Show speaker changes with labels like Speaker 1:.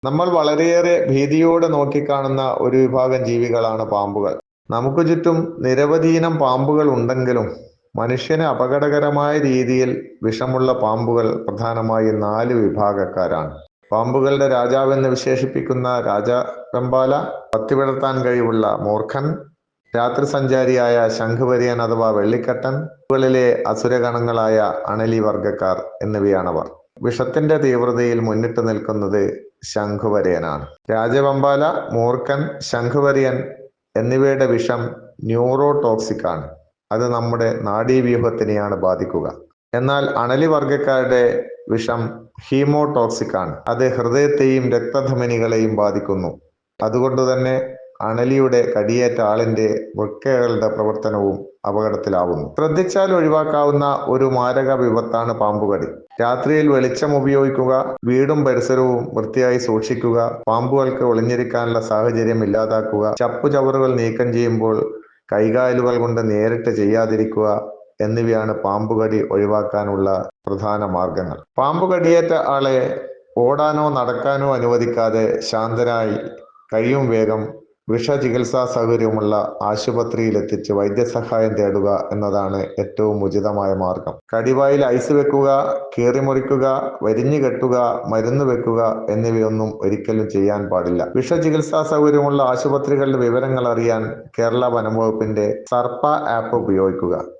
Speaker 1: നമ്മൾ വളരെയേറെ ഭീതിയോടെ നോക്കിക്കാണുന്ന ഒരു വിഭാഗം ജീവികളാണ് പാമ്പുകൾ. നമുക്ക് ചുറ്റും നിരവധിയിനം പാമ്പുകൾ ഉണ്ടെങ്കിലും മനുഷ്യന് അപകടകരമായ രീതിയിൽ വിഷമുള്ള പാമ്പുകൾ പ്രധാനമായും 4 വിഭാഗക്കാരാണ്. പാമ്പുകളുടെ രാജാവെന്ന് വിശേഷിപ്പിക്കുന്ന രാജവെമ്പാല, പത്തി വിടർത്താൻ കഴിവുള്ള മൂർഖൻ, രാത്രി സഞ്ചാരിയായ ശംഖുവരിയൻ അഥവാ വെള്ളിക്കട്ടൻ, പാമ്പുകളിലെ അസുരഗണങ്ങളായ അണലി വർഗക്കാർ എന്നിവയാണവർ. വിഷത്തിന്റെ തീവ്രതയിൽ മുന്നിട്ട് നിൽക്കുന്നത് ശംഖുവരയനാണ്. രാജവെമ്പാല, മൂർഖൻ, ശംഖുവരയൻ എന്നിവയുടെ വിഷം ന്യൂറോടോക്സിക് ആണ്. അത് നമ്മുടെ നാഡീവ്യൂഹത്തിനെയാണ് ബാധിക്കുക. എന്നാൽ അണലി വർഗക്കാരുടെ വിഷം ഹീമോടോക്സിക് ആണ്. അത് ഹൃദയത്തെയും രക്തധമനികളെയും ബാധിക്കുന്നു. അതുകൊണ്ടുതന്നെ അണലിയുടെ കടിയേറ്റ ആളിന്റെ വൃക്കകളുടെ പ്രവർത്തനവും അപകടത്തിലാവുന്നു. ശ്രദ്ധിച്ചാൽ ഒഴിവാക്കാവുന്ന ഒരു മാരക വിപത്താണ് പാമ്പുകടി. രാത്രിയിൽ വെളിച്ചം ഉപയോഗിക്കുക, വീടും പരിസരവും വൃത്തിയായി സൂക്ഷിക്കുക, പാമ്പുകൾക്ക് ഒളിഞ്ഞിരിക്കാനുള്ള സാഹചര്യം ഇല്ലാതാക്കുക, ചപ്പുചവറുകൾ നീക്കം ചെയ്യുമ്പോൾ കൈകാലുകൾ കൊണ്ട് നേരിട്ട് ചെയ്യാതിരിക്കുക എന്നിവയാണ് പാമ്പുകടി ഒഴിവാക്കാനുള്ള പ്രധാന മാർഗങ്ങൾ. പാമ്പുകടിയേറ്റ ആളെ ഓടാനോ നടക്കാനോ അനുവദിക്കാതെ ശാന്തനായി കഴിയും വേഗം വിഷചികിത്സാ സൗകര്യമുള്ള ആശുപത്രിയിൽ എത്തിച്ച് വൈദ്യസഹായം തേടുക എന്നതാണ് ഏറ്റവും ഉചിതമായ മാർഗം. കടിവായിൽ ഐസ് വെക്കുക, കീറിമുറിക്കുക, വരിഞ്ഞു കെട്ടുക, മരുന്ന് വെക്കുക എന്നിവയൊന്നും ഒരിക്കലും ചെയ്യാൻ പാടില്ല. വിഷചികിത്സാ സൗകര്യമുള്ള ആശുപത്രികളുടെ വിവരങ്ങൾ അറിയാൻ കേരള വനം വകുപ്പിന്റെ സർപ്പ ആപ്പ് ഉപയോഗിക്കുക.